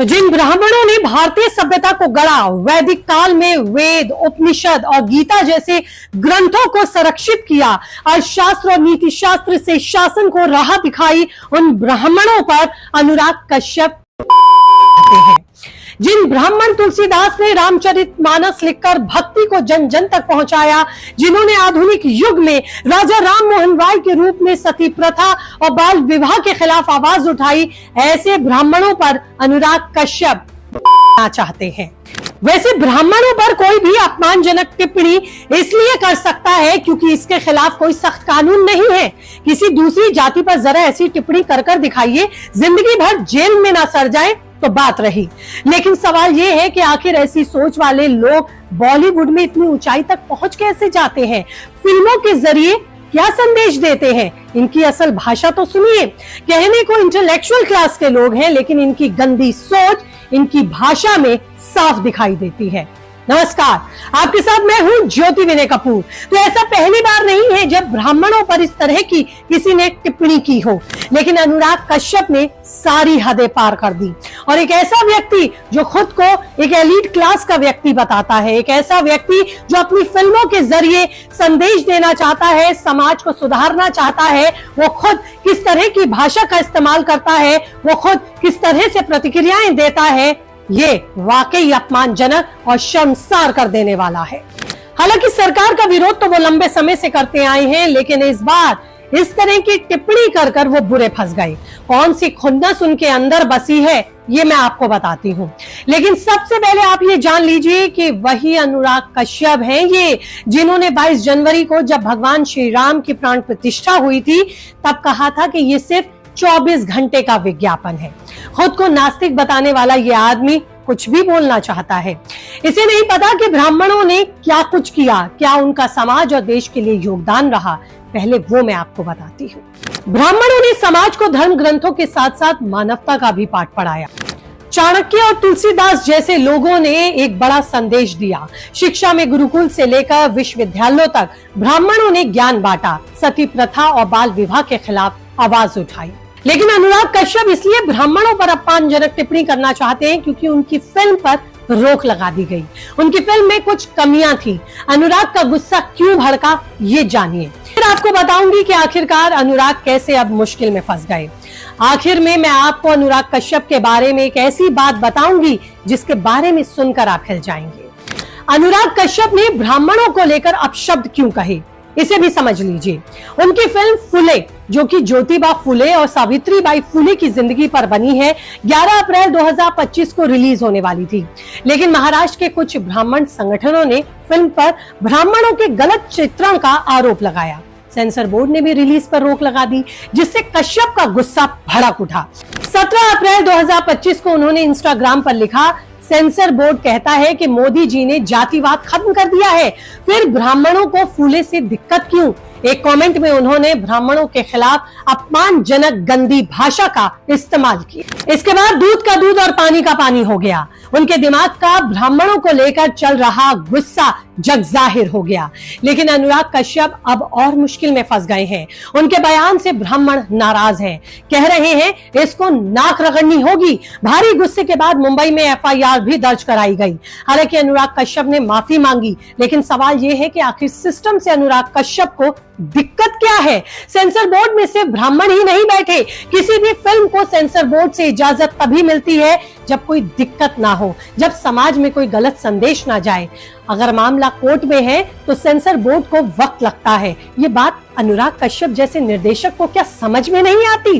तो जिन ब्राह्मणों ने भारतीय सभ्यता को गढ़ा, वैदिक काल में वेद, उपनिषद और गीता जैसे ग्रंथों को संरक्षित किया, अर्थशास्त्र और नीति शास्त्र से शासन को राह दिखाई, उन ब्राह्मणों पर अनुराग कश्यप हैं। जिन ब्राह्मण तुलसीदास ने रामचरितमानस लिखकर भक्ति को जन जन तक पहुंचाया, जिन्होंने आधुनिक युग में राजा राम मोहन राय के रूप में सती प्रथा और बाल विवाह के खिलाफ आवाज उठाई, ऐसे ब्राह्मणों पर अनुराग कश्यप चाहते हैं। वैसे ब्राह्मणों पर कोई भी अपमानजनक टिप्पणी इसलिए कर सकता है क्योंकि इसके खिलाफ कोई सख्त कानून नहीं है। किसी दूसरी जाति पर जरा ऐसी टिप्पणी कर दिखाइए, जिंदगी भर जेल में ना सड़ जाए तो बात रही। लेकिन सवाल यह है कि आखिर ऐसी सोच वाले लोग बॉलीवुड में इतनी ऊंचाई तक पहुंच कैसे जाते हैं? फिल्मों के जरिए क्या संदेश देते हैं? इनकी असल भाषा तो सुनिए। कहने को इंटेलेक्चुअल क्लास के लोग हैं, लेकिन इनकी गंदी सोच इनकी भाषा में साफ दिखाई देती है। नमस्कार, आपके साथ मैं हूं ज्योति विनय कपूर। तो ऐसा पहली बार नहीं है जब ब्राह्मणों पर इस तरह की किसी ने टिप्पणी की हो, लेकिन अनुराग कश्यप ने सारी हदें पार कर दी। और एक ऐसा व्यक्ति जो खुद को एक एलीट क्लास का व्यक्ति बताता है, एक ऐसा व्यक्ति जो अपनी फिल्मों के जरिए संदेश देना चाहता है, समाज को सुधारना चाहता है, वो खुद किस तरह की भाषा का इस्तेमाल करता है, वो खुद किस तरह से प्रतिक्रियाएं देता है, ये वाकई अपमानजनक और शर्मसार कर देने वाला है। हालांकि सरकार का विरोध तो वो लंबे समय से करते आए हैं, लेकिन इस बार इस तरह की टिप्पणी कर वो बुरे फंस गए। कौन सी खुन्नस उनके अंदर बसी है, ये मैं आपको बताती हूँ। लेकिन सबसे पहले आप ये जान लीजिए कि वही अनुराग कश्यप हैं ये, जिन्होंने 22 जनवरी को जब भगवान श्री राम की प्राण प्रतिष्ठा हुई थी, तब कहा था कि ये सिर्फ 24 घंटे का विज्ञापन है। खुद को नास्तिक बताने वाला ये आदमी कुछ भी बोलना चाहता है। इसे नहीं पता कि ब्राह्मणों ने क्या कुछ किया, क्या उनका समाज और देश के लिए योगदान रहा। पहले वो मैं आपको बताती हूँ। ब्राह्मणों ने समाज को धर्म ग्रंथों के साथ साथ मानवता का भी पाठ पढ़ाया। चाणक्य और तुलसीदास जैसे लोगों ने एक बड़ा संदेश दिया। शिक्षा में गुरुकुल से लेकर विश्वविद्यालयों तक ब्राह्मणों ने ज्ञान बांटा, सती प्रथा और बाल विवाह के खिलाफ आवाज उठाई। लेकिन अनुराग कश्यप इसलिए ब्राह्मणों पर अपमानजनक टिप्पणी करना चाहते हैं क्योंकि उनकी फिल्म पर रोक लगा दी गई। उनकी फिल्म में कुछ कमियां थी। अनुराग का गुस्सा क्यों भड़का, ये जानिए। फिर आपको बताऊंगी कि आखिरकार अनुराग कैसे अब मुश्किल में फंस गए। आखिर में मैं आपको अनुराग कश्यप के बारे में एक ऐसी बात बताऊंगी जिसके बारे में सुनकर आप हिल जाएंगे। अनुराग कश्यप ने ब्राह्मणों को लेकर अपशब्द क्यों कहे, इसे भी समझ लीजिए। उनकी फिल्म फुले, जो कि ज्योतिबा फुले और सावित्रीबाई फुले की जिंदगी पर बनी है, 11 अप्रैल 2025 को रिलीज होने वाली थी। लेकिन महाराष्ट्र के कुछ ब्राह्मण संगठनों ने फिल्म पर ब्राह्मणों के गलत चित्रण का आरोप लगाया। सेंसर बोर्ड ने भी रिलीज पर रोक लगा दी, जिससे कश्यप का गुस्सा भड़क उठा। 17 अप्रैल 2025 को उन्होंने इंस्टाग्राम पर लिखा, सेंसर बोर्ड कहता है कि मोदी जी ने जातिवाद खत्म कर दिया है, फिर ब्राह्मणों को फूले से दिक्कत क्यों? एक कमेंट में उन्होंने ब्राह्मणों के खिलाफ अपमानजनक गंदी भाषा का इस्तेमाल किया। इसके बाद दूध का दूध और पानी का पानी हो गया। उनके दिमाग का ब्राह्मणों को लेकर चल रहा गुस्सा जग जाहिर हो गया। लेकिन अनुराग कश्यप अब और मुश्किल में फंस गए हैं। उनके बयान से ब्राह्मण नाराज हैं, कह रहे हैं इसको नाक रगड़नी होगी। भारी गुस्से के बाद मुंबई में FIR भी दर्ज कराई गई। हालांकि अनुराग कश्यप ने माफी मांगी, लेकिन सवाल यह है कि आखिर सिस्टम से अनुराग कश्यप को दिक्कत क्या है? सेंसर बोर्ड में सिर्फ ब्राह्मण ही नहीं बैठे। किसी भी फिल्म को सेंसर बोर्ड से इजाजत तभी मिलती है जब कोई दिक्कत ना हो, जब समाज में कोई गलत संदेश ना जाए। अगर मामला कोर्ट में है तो सेंसर बोर्ड को वक्त लगता है। ये बात अनुराग कश्यप जैसे निर्देशक को क्या समझ में नहीं आती?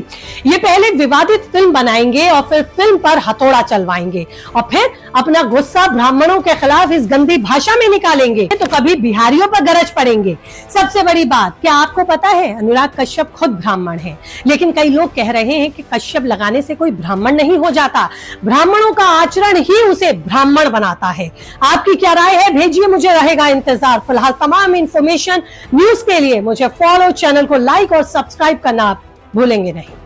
ये पहले विवादित फिल्म बनाएंगे और फिर फिल्म पर हथौड़ा चलवाएंगे और फिर अपना गुस्सा ब्राह्मणों के खिलाफ इस गंदी भाषा में निकालेंगे, तो कभी बिहारियों पर गरज पड़ेंगे। सबसे बड़ी बात, क्या आपको पता है अनुराग कश्यप खुद ब्राह्मण है, लेकिन कई लोग कह रहे हैं कि कश्यप लगाने से कोई ब्राह्मण नहीं हो जाता, ब्राह्मणों का आचरण ही उसे ब्राह्मण बनाता है। आपकी क्या राय है? भेजिए, मुझे रहेगा इंतजार। फिलहाल तमाम इंफॉर्मेशन न्यूज के लिए मुझे फॉलो, चैनल को लाइक और सब्सक्राइब करना आप भूलेंगे नहीं।